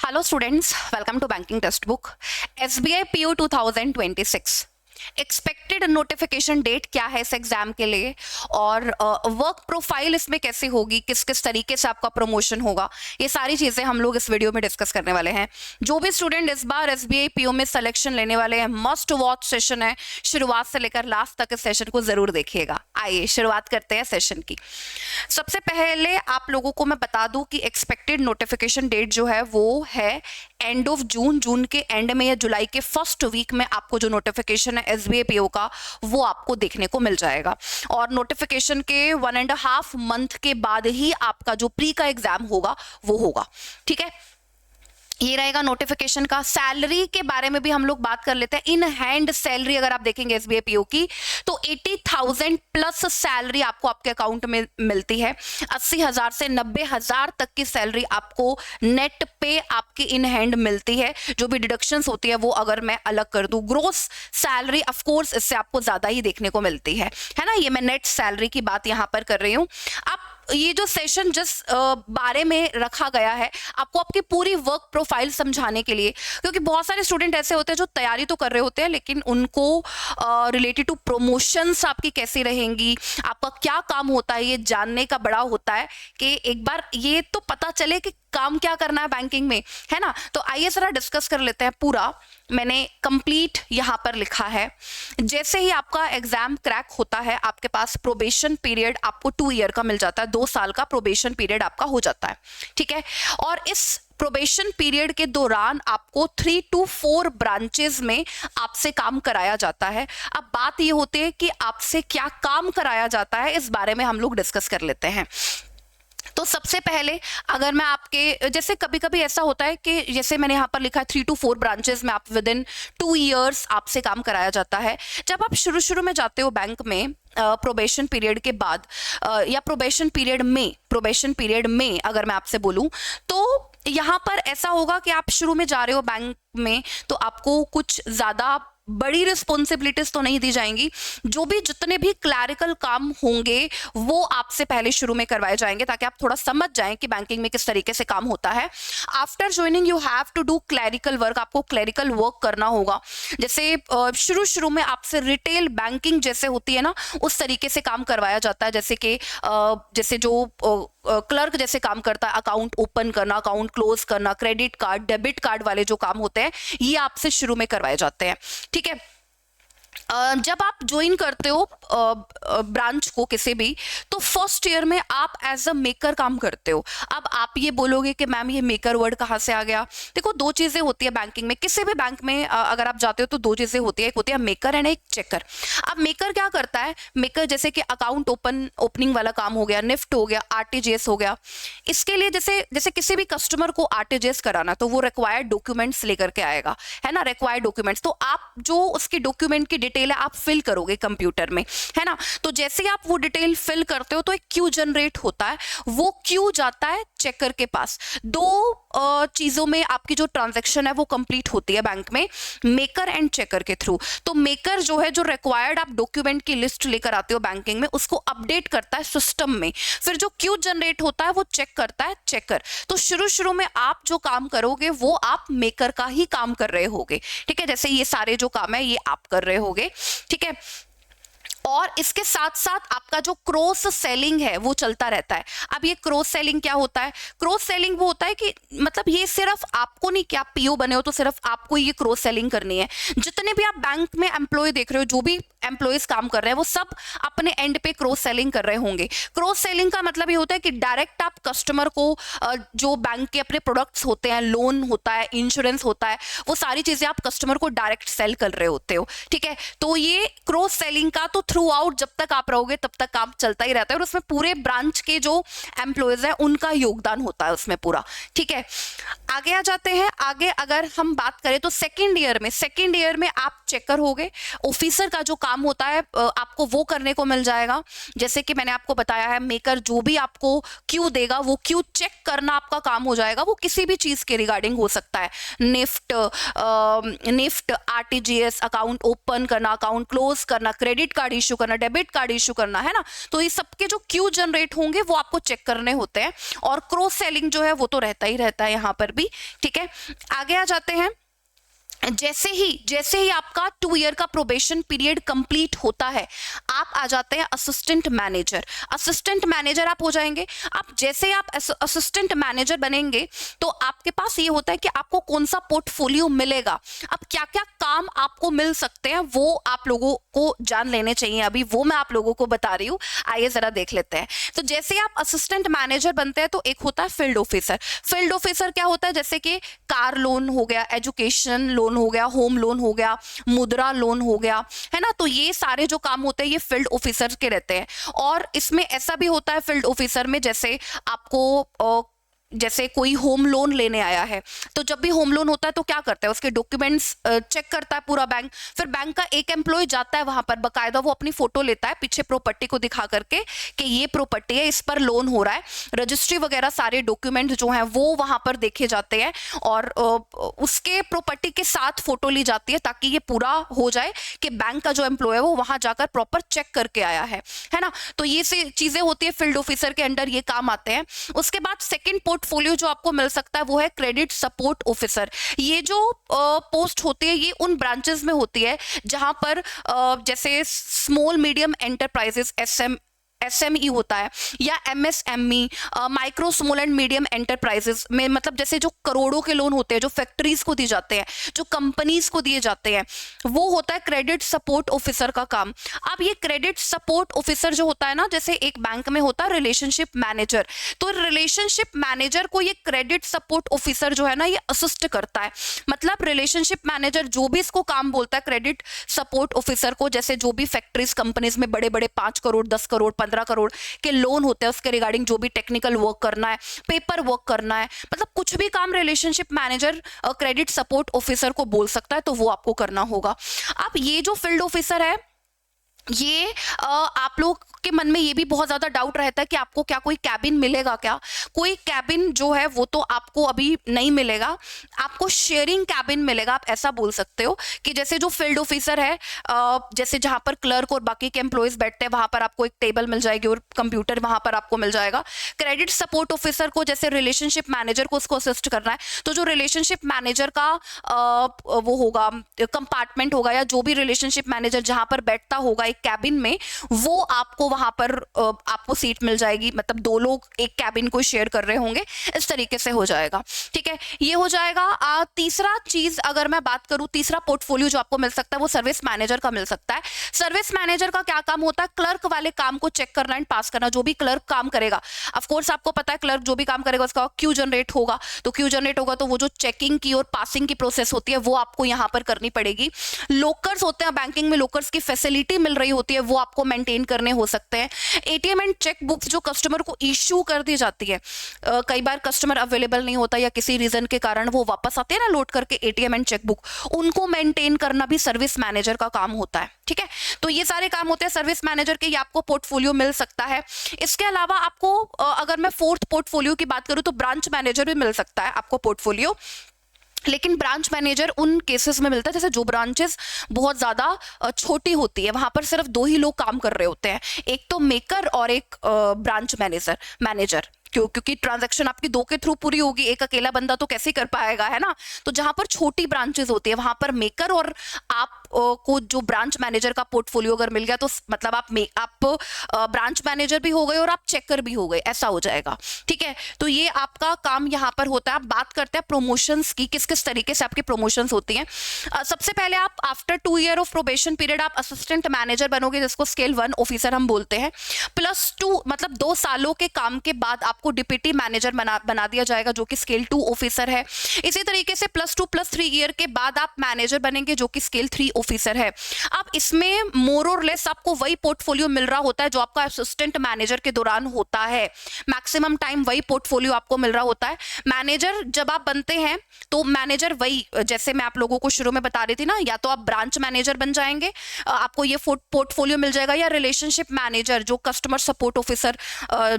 Hello students, welcome to banking text book. SBI PO 2026 expected notification date क्या है इस exam के लिए, और वर्क प्रोफाइल इसमें कैसे होगी, किस किस तरीके से आपका प्रमोशन होगा, ये सारी चीजें हम लोग इस वीडियो में डिस्कस करने वाले हैं। जो भी स्टूडेंट इस बार एसबीआई पीओ में सिलेक्शन लेने वाले हैं, मस्ट वॉच सेशन है, शुरुआत से लेकर लास्ट तक इस सेशन को जरूर देखिएगा। आइए शुरुआत करते हैं सेशन की। सबसे पहले आप लोगों को मैं बता दूं कि एक्सपेक्टेड नोटिफिकेशन डेट जो है वो है एंड ऑफ जून के एंड में या जुलाई के फर्स्ट वीक में आपको जो नोटिफिकेशन है एसबीआई पीओ का वो आपको देखने को मिल जाएगा। और नोटिफिकेशन के 1.5 मंथ के बाद ही आपका जो प्री का एग्जाम होगा वो होगा। ठीक है, ये रहेगा नोटिफिकेशन का। सैलरी के बारे में भी हम लोग बात कर लेते हैं। इन हैंड सैलरी अगर आप देखेंगे एसबीआई पीओ की तो 80,000 प्लस सैलरी आपको आपके अकाउंट में मिलती है। 80,000 से 90,000 तक की सैलरी आपको नेट पे आपकी इन हैंड मिलती है। जो भी डिडक्शंस होती है वो अगर मैं अलग कर दूं, ग्रोस सैलरी ऑफ कोर्स इससे आपको ज्यादा ही देखने को मिलती है ना। ये मैं नेट सैलरी की बात यहां पर कर रही हूं। आप ये जो सेशन जिस बारे में रखा गया है आपको आपकी पूरी वर्क प्रोफाइल समझाने के लिए, क्योंकि बहुत सारे स्टूडेंट ऐसे होते हैं जो तैयारी तो कर रहे होते हैं लेकिन उनको रिलेटेड टू प्रमोशंस आपकी कैसी रहेंगी, आपका क्या काम होता है, ये जानने का बड़ा होता है कि एक बार ये तो पता चले कि काम क्या करना है बैंकिंग में, है ना। तो आइए जरा डिस्कस कर लेते हैं पूरा। मैंने कंप्लीट यहां पर लिखा है। जैसे ही आपका एग्जाम क्रैक होता है आपके पास प्रोबेशन पीरियड आपको 2 ईयर का मिल जाता है, 2 साल का प्रोबेशन पीरियड आपका हो जाता है। ठीक है, और इस प्रोबेशन पीरियड के दौरान आपको 3 to 4 ब्रांचेस में आपसे काम कराया जाता है। अब बात ये होती है कि आपसे क्या काम कराया जाता है, इस बारे में हम लोग डिस्कस कर लेते हैं। तो सबसे पहले अगर मैं आपके जैसे कभी कभी ऐसा होता है कि जैसे मैंने यहाँ पर लिखा है 3 to 4 ब्रांचेस में आप विद इन 2 ईयर्स आपसे काम कराया जाता है। जब आप शुरू में जाते हो बैंक में प्रोबेशन पीरियड के बाद या प्रोबेशन पीरियड में अगर मैं आपसे बोलूं तो यहाँ पर ऐसा होगा कि आप शुरू में जा रहे हो बैंक में तो आपको कुछ ज्यादा बड़ी रिस्पॉन्सिबिलिटीज तो नहीं दी जाएंगी। जो भी जितने भी क्लैरिकल काम होंगे वो आपसे पहले शुरू में करवाए जाएंगे ताकि आप थोड़ा समझ जाएं कि बैंकिंग में किस तरीके से काम होता है। After joining you have to do clerical work, आपको क्लैरिकल वर्क करना होगा। जैसे शुरू में आपसे रिटेल बैंकिंग जैसे होती है ना उस तरीके से काम करवाया जाता है। जैसे कि जैसे जो क्लर्क जैसे काम करता है, अकाउंट ओपन करना, अकाउंट क्लोज करना, क्रेडिट कार्ड डेबिट कार्ड वाले जो काम होते हैं ये आपसे शुरू में करवाए जाते हैं। ठीक है, जब आप ज्वाइन करते हो ब्रांच को किसी भी तो फर्स्ट ईयर में आप एज अ मेकर काम करते हो। अब आप ये बोलोगे कि मैम ये मेकर वर्ड कहाँ से आ गया। देखो, 2 चीजें होती है बैंकिंग में, किसी भी बैंक में अगर आप जाते हो तो 2 चीजें होती है, एक होती है मेकर एंड एक चेकर। अब मेकर क्या करता है, मेकर जैसे कि अकाउंट ओपनिंग वाला काम हो गया, निफ्ट हो गया, आरटीजीएस हो गया। इसके लिए जैसे किसी भी कस्टमर को आरटीजीएस कराना तो वो रिक्वायर्ड डॉक्यूमेंट्स लेकर के आएगा, है ना, रिक्वायर्ड डॉक्यूमेंट्स। तो आप जो उसकी डॉक्यूमेंट की डिटेल है आप फिल करोगे कंप्यूटर में, है ना। तो जैसे ही आप वो डिटेल फिल करते हो तो एक क्यू जनरेट होता है, वो क्यू जाता है चेकर के पास। 2 चीजों में आपकी जो ट्रांजैक्शन है वो कंप्लीट होती है बैंक में, मेकर एंड चेकर के थ्रू। तो मेकर जो है, जो रिक्वायर्ड आप डॉक्यूमेंट की लिस्ट लेकर आते हो बैंकिंग में, उसको अपडेट करता है सिस्टम में। फिर जो क्यू जनरेट होता है वो चेक करता है चेकर। तो शुरू में आप जो काम करोगे वो आप मेकर का ही काम कर रहे होगे। ठीक है, जैसे ये सारे जो काम है ये आप कर रहे होगे। ठीक है, और इसके साथ साथ आपका जो क्रॉस सेलिंग है वो चलता रहता है। अब ये क्रॉस सेलिंग क्या होता है? क्रॉस सेलिंग वो होता है कि मतलब ये सिर्फ आपको नहीं कि आप पीओ बने हो तो सिर्फ आपको ये क्रॉस सेलिंग करनी है। जितने भी आप बैंक में एम्प्लॉय देख रहे हो, जो भी एम्प्लॉयज काम कर रहे हैं वो सब अपने एंड पे क्रॉस सेलिंग कर रहे होंगे। क्रॉस सेलिंग का मतलब ये होता है कि डायरेक्ट आप कस्टमर को जो बैंक के अपने प्रोडक्ट्स होते हैं, लोन होता है, इंश्योरेंस होता है, वो सारी चीजें आप कस्टमर को डायरेक्ट सेल कर रहे होते हो। ठीक है, तो ये क्रॉस सेलिंग का तो थ्रू आउट जब तक आप रहोगे तब तक काम चलता ही रहता है और उसमें पूरे ब्रांच के जो एम्प्लॉयज है उनका योगदान होता है उसमें पूरा। ठीक है, आगे आ जाते हैं। आगे अगर हम बात करें तो सेकेंड ईयर में आप चेकर होगे। ऑफिसर का जो काम होता है आपको वो करने को मिल जाएगा। जैसे कि मैंने आपको बताया है, मेकर जो भी आपको क्यू देगा वो क्यू चेक करना आपका काम हो जाएगा। वो किसी भी चीज के रिगार्डिंग हो सकता है, निफ्ट, आरटीजीएस, अकाउंट ओपन करना, अकाउंट क्लोज करना, क्रेडिट कार्ड इशू करना, डेबिट कार्ड इशू करना, है ना। तो ये सबके जो क्यू जनरेट होंगे वो आपको चेक करने होते हैं। और क्रॉस सेलिंग जो है वो तो रहता ही रहता है यहाँ पर भी। भी, ठीक है। आगे आ जाते हैं। जैसे ही आपका 2 ईयर का प्रोबेशन पीरियड कंप्लीट होता है, आप आ जाते हैं असिस्टेंट मैनेजर। असिस्टेंट मैनेजर आप हो जाएंगे। आप जैसे आप असिस्टेंट मैनेजर बनेंगे तो आपके पास ये होता है कि आपको कौन सा पोर्टफोलियो मिलेगा, अब क्या क्या काम आपको मिल सकते हैं वो आप लोगों को जान लेने चाहिए। अभी वो मैं आप लोगों को बता रही हूँ, आइए जरा देख लेते हैं। तो जैसे आप असिस्टेंट मैनेजर बनते हैं तो एक होता है फील्ड ऑफिसर। फील्ड ऑफिसर क्या होता है, जैसे कि कार लोन हो गया, एजुकेशन लोन हो गया, होम लोन हो गया, मुद्रा लोन हो गया, है ना। तो ये सारे जो काम होते हैं ये फील्ड ऑफिसर के रहते हैं। और इसमें ऐसा भी होता है फील्ड ऑफिसर में, जैसे आपको जैसे कोई होम लोन लेने आया है, तो जब भी होम लोन होता है तो क्या करता है, उसके डॉक्यूमेंट्स चेक करता है पूरा बैंक। फिर बैंक का एक एम्प्लॉय जाता है वहां पर, बकायदा वो अपनी फोटो लेता है पीछे प्रॉपर्टी को दिखा करके कि ये प्रॉपर्टी है, इस पर लोन हो रहा है। रजिस्ट्री वगैरह सारे डॉक्यूमेंट जो हैं वो वहां पर देखे जाते हैं और उसके प्रॉपर्टी के साथ फोटो ली जाती है ताकि ये पूरा हो जाए कि बैंक का जो एम्प्लॉय है वो वहां जाकर प्रॉपर चेक करके आया है ना। तो ये से चीजें होती है, फील्ड ऑफिसर के अंडर ये काम आते हैं। उसके बाद सेकेंड पोर्टफोलियो जो आपको मिल सकता है वो है क्रेडिट सपोर्ट ऑफिसर। ये जो पोस्ट होती है ये उन ब्रांचेस में होती है जहां पर जैसे स्मॉल मीडियम एंटरप्राइजेस एसएमई होता है, या MSME, micro small and medium enterprises में, मतलब जैसे जो करोड़ों के लोन होते हैं जो फैक्ट्रीज को दिए जाते हैं, जो कंपनीज को दिए जाते हैं, वो होता है क्रेडिट सपोर्ट ऑफिसर का काम। अब ये क्रेडिट सपोर्ट ऑफिसर जो होता है ना, जैसे एक बैंक में होता है रिलेशनशिप मैनेजर, तो रिलेशनशिप मैनेजर को ये क्रेडिट सपोर्ट ऑफिसर जो है ना ये असिस्ट करता है। मतलब रिलेशनशिप मैनेजर जो भी इसको काम बोलता है क्रेडिट सपोर्ट ऑफिसर को, जैसे जो भी फैक्ट्रीज कंपनीज में बड़े बड़े 5 करोड़ 10 करोड़ 15 करोड़ के लोन होते हैं, उसके रिगार्डिंग जो भी टेक्निकल वर्क करना है, पेपर वर्क करना है, मतलब कुछ भी काम relationship manager credit support officer को बोल सकता है, तो वो आपको करना होगा। अब ये जो फील्ड ऑफिसर है ये आप लोग के मन में ये भी बहुत ज्यादा डाउट रहता है कि आपको क्या कोई कैबिन मिलेगा क्या। कोई कैबिन जो है वो तो आपको अभी नहीं मिलेगा, आपको शेयरिंग कैबिन मिलेगा। आप ऐसा बोल सकते हो कि जैसे जो फील्ड ऑफिसर है, जैसे जहां पर क्लर्क और बाकी के एम्प्लॉयज बैठते हैं वहां पर आपको एक टेबल मिल जाएगी और कंप्यूटर वहां पर आपको मिल जाएगा। क्रेडिट सपोर्ट ऑफिसर को जैसे रिलेशनशिप मैनेजर को उसको असिस्ट करना है, तो जो रिलेशनशिप मैनेजर का वो होगा कंपार्टमेंट होगा, या जो भी रिलेशनशिप मैनेजर जहां पर बैठता होगा कैबिन में, वो आपको वहां पर आपको सीट मिल जाएगी। मतलब 2 लोग एक कैबिन को शेयर कर रहे होंगे, इस तरीके से हो जाएगा, ठीक है। ये हो जाएगा। तीसरा चीज अगर मैं बात करूं, तीसरा पोर्टफोलियो जो आपको मिल सकता है वो सर्विस मैनेजर का मिल सकता है। सर्विस मैनेजर का क्या काम होता है, क्लर्क वाले काम को चेक करना एंड पास करना। जो भी क्लर्क काम करेगा, ऑफ कोर्स आपको पता है क्लर्क जो भी काम करेगा उसका क्यू जनरेट होगा, तो क्यू जनरेट होगा तो वो जो चेकिंग की और पासिंग की प्रोसेस होती है वो आपको यहां पर करनी पड़ेगी। लोकर्स होते हैं बैंकिंग में, लोकर्स की फैसिलिटी मिल रही होती है वो आपको मेंटेन करने हो सकते हैं। एटीएम एंड चेक बुक्स जो कस्टमर को इश्यू कर दी जाती है, कई बार कस्टमर अवेलेबल नहीं होता या किसी रीजन के कारण वो वापस आते हैं ना लौट करके एटीएम एंड चेक बुक, उनको मेंटेन करना भी सर्विस मैनेजर का काम होता है, ठीक है। तो ये सारे काम होते हैं सर्विस मैनेजर के, ये आपको पोर्टफोलियो मिल सकता है। इसके अलावा आपको अगर मैं फोर्थ पोर्टफोलियो की बात करूं तो ब्रांच मैनेजर भी मिल सकता है आपको पोर्टफोलियो। लेकिन ब्रांच मैनेजर उन केसेस में मिलता है जैसे जो ब्रांचेस बहुत ज्यादा छोटी होती है, वहां पर सिर्फ 2 ही लोग काम कर रहे होते हैं, एक तो मेकर और एक ब्रांच मैनेजर। क्योंकि ट्रांजैक्शन आपकी 2 के थ्रू पूरी होगी, एक अकेला बंदा तो कैसे कर पाएगा, है ना। तो जहां पर छोटी ब्रांचेस होती है वहां पर मेकर और आप को जो ब्रांच मैनेजर का पोर्टफोलियो अगर मिल गया तो मतलब आप ब्रांच मैनेजर भी हो गए और आप चेकर भी हो गए, ऐसा हो जाएगा, ठीक है। तो ये आपका काम यहाँ पर होता है। आप बात करते हैं प्रमोशंस की, किस किस तरीके से आपकी प्रमोशंस होती हैं। सबसे पहले आप after 2 year of probation period आप असिस्टेंट मैनेजर बनोगे, जिसको स्केल 1 ऑफिसर हम बोलते हैं। +2 मतलब 2 सालों के काम के बाद आपको डिप्टी मैनेजर बना दिया जाएगा जो कि स्केल 2 ऑफिसर है। इसी तरीके से +2 +3 ईयर के बाद आप मैनेजर बनेंगे जो कि स्केल 3 ऑफिसर है। अब इसमें मोर और लेस आपको वही पोर्टफोलियो मिल रहा होता है जो आपका असिस्टेंट मैनेजर के दौरान होता है, मैक्सिमम टाइम वही पोर्टफोलियो आपको मिल रहा होता है। मैनेजर जब आप बनते हैं तो मैनेजर वही, जैसे मैं आप लोगों को शुरू में बता रही थी ना, या तो आप ब्रांच मैनेजर बन जाएंगे, आपको ये पोर्टफोलियो मिल जाएगा, या रिलेशनशिप मैनेजर जो कस्टमर सपोर्ट ऑफिसर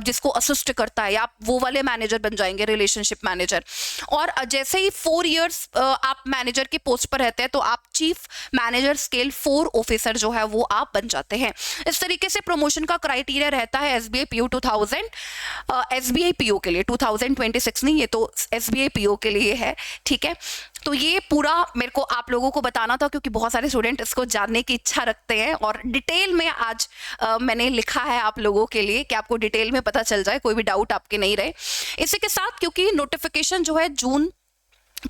जिसको असिस्ट करता है, या आप वो वाले मैनेजर बन जाएंगे, रिलेशनशिप मैनेजर। और जैसे ही 4 इयर्स आप मैनेजर की पोस्ट पर रहते हैं तो आप चीफ मैनेजर स्केल 4 ऑफिसर जो है वो आप बन जाते हैं। इस तरीके से प्रमोशन का क्राइटेरिया रहता है एसबीआई पीओ 2000, एसबीआई पीओ के लिए 2026 नहीं, ये तो एसबीआई पीओ के लिए है, ठीक है। तो ये पूरा मेरे को आप लोगों को बताना था क्योंकि बहुत सारे स्टूडेंट इसको जानने की इच्छा रखते हैं और डिटेल में आज मैंने लिखा है आप लोगों के लिए कि आपको डिटेल में पता चल जाए, कोई भी डाउट आपके नहीं रहे। इसी के साथ क्योंकि नोटिफिकेशन जो है जून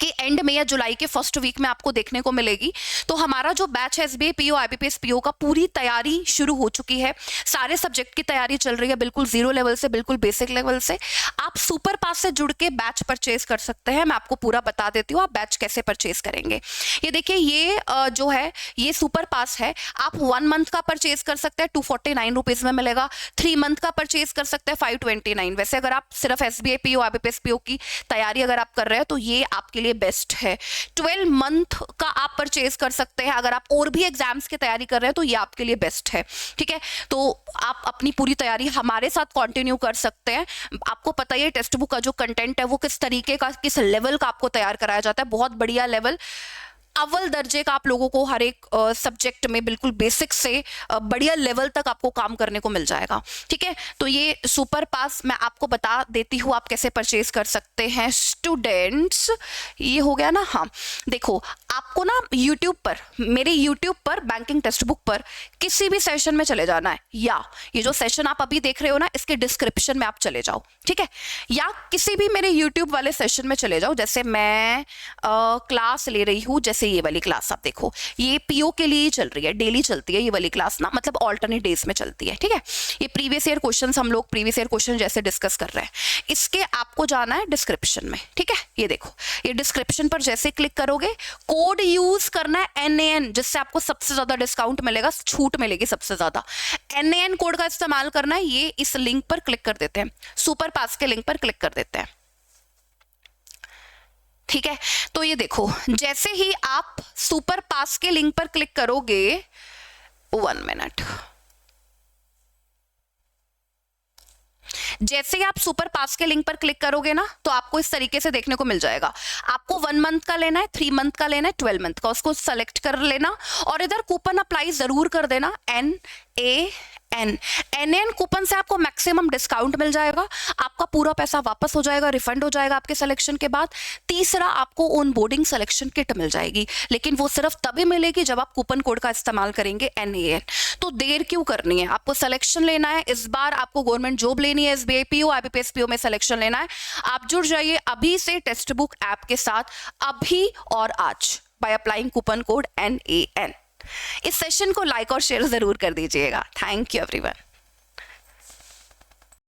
के एंड में या जुलाई के फर्स्ट वीक में आपको देखने को मिलेगी, तो हमारा जो बैच है एसबीआई पीओ आईबीपीएस पीओ का पूरी तैयारी शुरू हो चुकी है। सारे सब्जेक्ट की तैयारी चल रही है, बिल्कुल जीरो लेवल से बिल्कुल बेसिक लेवल से। आप सुपर पास से जुड़ के बैच परचेज कर सकते हैं, मैं आपको पूरा बता देती हूँ आप बैच कैसे परचेज करेंगे। ये देखिए, ये जो है ये सुपर पास है, आप 1 मंथ का परचेज कर सकते हैं 249 रुपीज में मिलेगा, 3 मंथ का परचेज कर सकते हैं 529। वैसे अगर आप सिर्फ एसबीआई पीओ आईबीपीएस पीओ की तैयारी अगर आप कर रहे हैं तो ये आपके लिए बेस्ट है। 12 मंथ का आप परचेज कर सकते हैं अगर आप और भी एग्जाम्स की तैयारी कर रहे हैं तो ये आपके लिए बेस्ट है, ठीक है। तो आप अपनी पूरी तैयारी हमारे साथ कंटिन्यू कर सकते हैं। आपको पता ही है टेक्स्ट बुक का जो कंटेंट है वो किस तरीके का, किस लेवल का आपको तैयार कराया जाता है, बहुत बढ़िया लेवल, अव्वल दर्जे का आप लोगों को हर एक सब्जेक्ट में बिल्कुल बेसिक से बढ़िया लेवल तक आपको काम करने को मिल जाएगा, ठीक है। तो ये सुपर पास मैं आपको बता देती हूँ आप कैसे परचेज कर सकते हैं स्टूडेंट्स। ये हो गया ना, हाँ देखो आपको ना यूट्यूब पर, मेरे यूट्यूब पर बैंकिंग टेक्स्ट बुक पर किसी भी सेशन में चले जाना है, या ये जो सेशन आप अभी देख रहे हो ना इसके डिस्क्रिप्शन में आप चले जाओ, ठीक है, या किसी भी मेरे यूट्यूब वाले सेशन में चले जाओ। जैसे मैं क्लास ले रही हूँ, जैसे ये वाली क्लास आप देखो, ये पीओ के लिए चल रही है, डेली चलती है ये वाली क्लास ना, मतलब ऑल्टरनेट डेज में चलती है, ठीक है। ये प्रीवियस ईयर क्वेश्चंस हम लोग प्रीवियस ईयर क्वेश्चन जैसे डिस्कस कर रहे हैं, इसके आपको जाना है डिस्क्रिप्शन में, ठीक है। ये देखो, ये डिस्क्रिप्शन पर जैसे क्लिक करोगे कोड यूज करना है NAN, जिससे आपको सबसे ज्यादा डिस्काउंट मिलेगा, छूट मिलेगी सबसे ज्यादा। NAN कोड का इस्तेमाल करना है, ये इस लिंक पर क्लिक कर देते हैं, सुपर पास के लिंक पर क्लिक कर देते हैं, ठीक है। तो ये देखो, जैसे ही आप सुपर पास के लिंक पर क्लिक करोगे, 1 मिनट, जैसे ही आप सुपर पास के लिंक पर क्लिक करोगे ना तो आपको इस तरीके से देखने को मिल जाएगा। आपको 1 मंथ का लेना है, 3 मंथ का लेना है, 12 मंथ का, उसको सेलेक्ट कर लेना और इधर कूपन अप्लाई जरूर कर देना, NAN कूपन से आपको मैक्सिमम डिस्काउंट मिल जाएगा, आपका पूरा पैसा वापस हो जाएगा, रिफंड हो जाएगा आपके सिलेक्शन के बाद। तीसरा, आपको ऑन बोर्डिंग सिलेक्शन किट मिल जाएगी, लेकिन वो सिर्फ तभी मिलेगी जब आप कूपन कोड का इस्तेमाल करेंगे NAN। तो देर क्यों करनी है, आपको सिलेक्शन लेना है, इस बार आपको गवर्नमेंट जॉब लेनी है, एसबीआई पीओ आईबीपीएस पीओ में सिलेक्शन लेना है। आप जुड़ जाइए अभी से टेक्स्ट बुक ऐप के साथ, अभी और आज, by applying coupon code NAN। इस सेशन को लाइक और शेयर जरूर कर दीजिएगा। Thank you everyone.